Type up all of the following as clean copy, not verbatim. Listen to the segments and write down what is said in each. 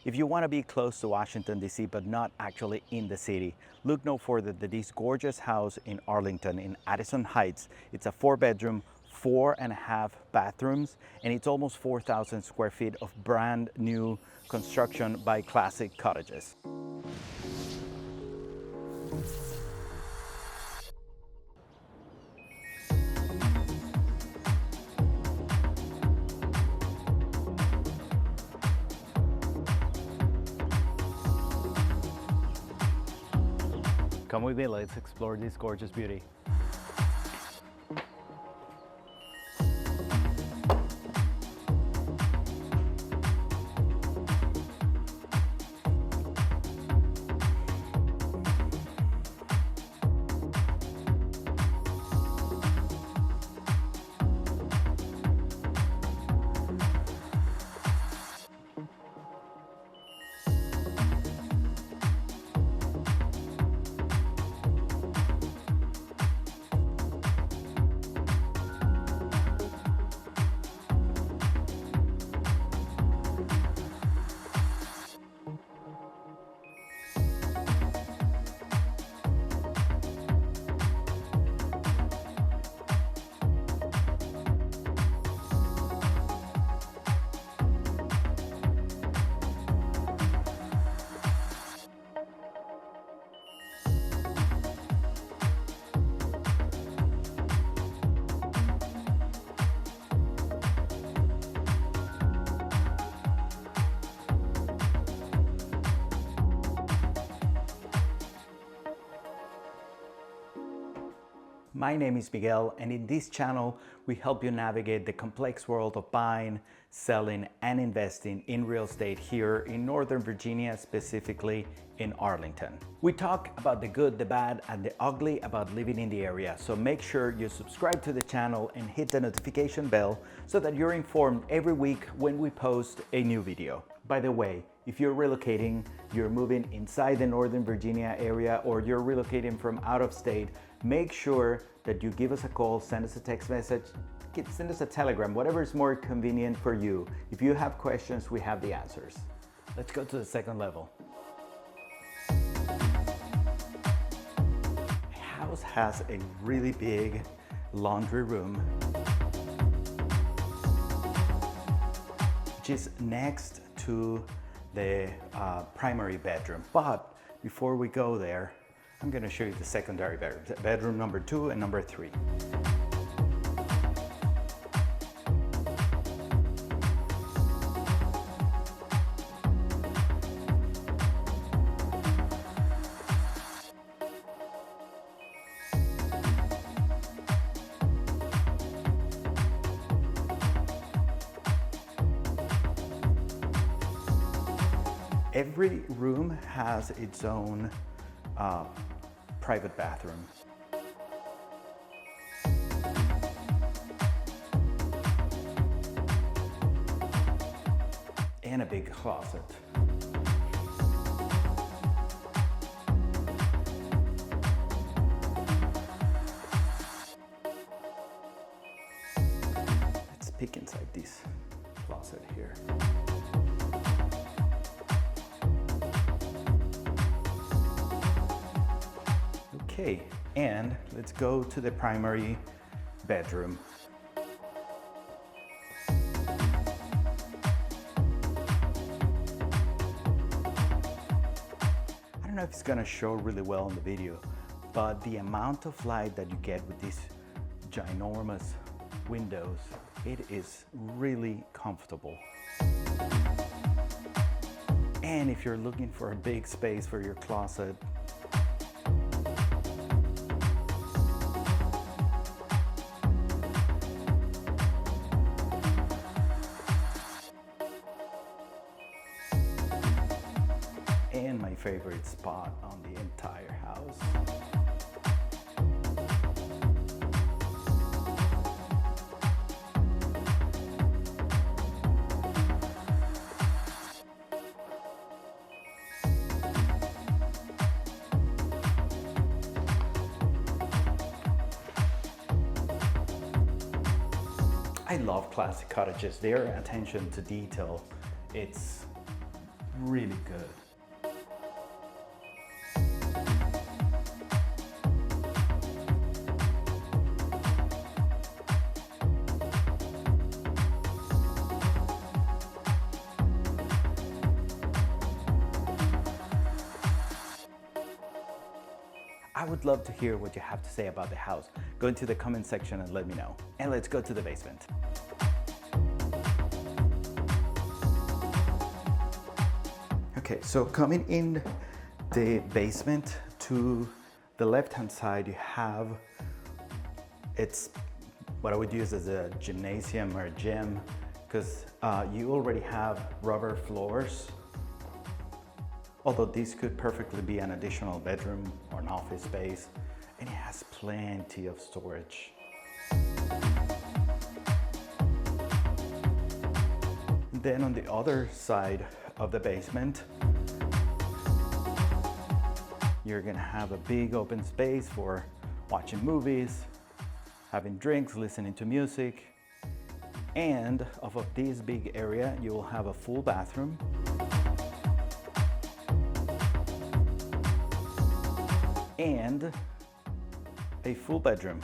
If you want to be close to Washington, D.C., but not actually in the city, look no further than this gorgeous house in Arlington, in Addison Heights. It's a 4-bedroom, 4.5 bathrooms, and it's almost 4,000 square feet of brand new construction by Classic Cottages. Come with me, let's explore this gorgeous beauty. My name is Miguel, and in this channel, we help you navigate the complex world of buying, selling, and investing in real estate here in Northern Virginia, specifically in Arlington. We talk about the good, the bad, and the ugly about living in the area, so make sure you subscribe to the channel and hit the notification bell so that you're informed every week when we post a new video. By the way, if you're relocating, you're moving inside the Northern Virginia area, or you're relocating from out of state, make sure that you give us a call, send us a text message, send us a telegram, whatever is more convenient for you. If you have questions, we have the answers. Let's go to the second level. The house has a really big laundry room, which is next to the primary bedroom. But before we go there, I'm going to show you the secondary bedroom, bedroom number 2 and number 3. Every room has its own private bathroom. And a big closet. Let's peek inside this closet here. Okay, and let's go to the primary bedroom. I don't know if it's gonna show really well in the video, but the amount of light that you get with these ginormous windows, it is really comfortable. And if you're looking for a big space for your closet, and my favorite spot on the entire house. I love Classic Cottages. Their attention to detail, it's really good. I would love to hear what you have to say about the house. Go into the comment section and let me know. And let's go to the basement. Okay, so coming in the basement to the left-hand side, you have, it's what I would use as a gymnasium or a gym, because you already have rubber floors. Although this could perfectly be an additional bedroom or an office space, and it has plenty of storage. Then on the other side of the basement, you're gonna have a big open space for watching movies, having drinks, listening to music, and off of this big area, you will have a full bathroom. And a full bedroom.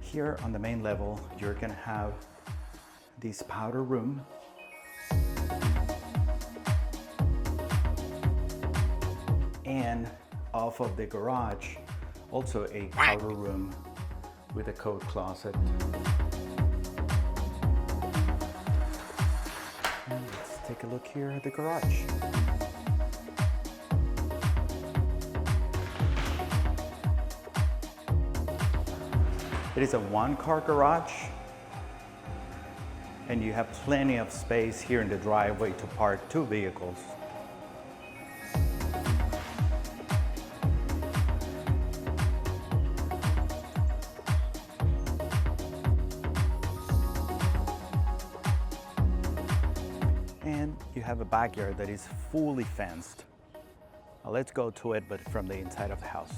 Here on the main level, you're gonna have this powder room. And off of the garage, also a powder room with a coat closet. And let's take a look here at the garage. It is a one-car garage, and you have plenty of space here in the driveway to park 2 vehicles. And you have a backyard that is fully fenced. Now let's go to it, but from the inside of the house.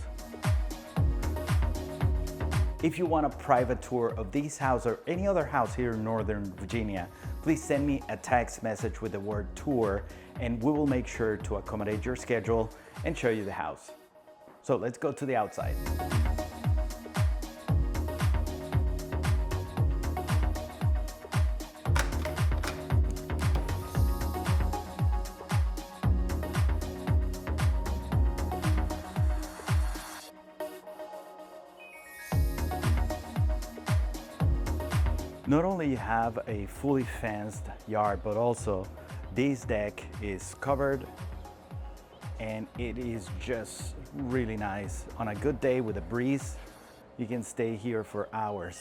If you want a private tour of this house or any other house here in Northern Virginia, please send me a text message with the word tour, and we will make sure to accommodate your schedule and show you the house. So let's go to the outside. Not only you have a fully fenced yard, but also this deck is covered, and it is just really nice. On a good day with a breeze, you can stay here for hours.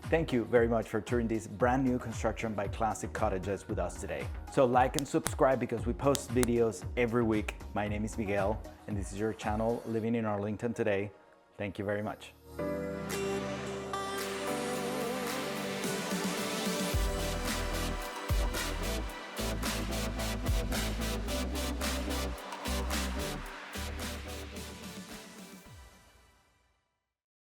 Thank you very much for touring this brand new construction by Classic Cottages with us today. So like and subscribe because we post videos every week. My name is Miguel, and this is your channel, Living in Arlington Today. Thank you very much.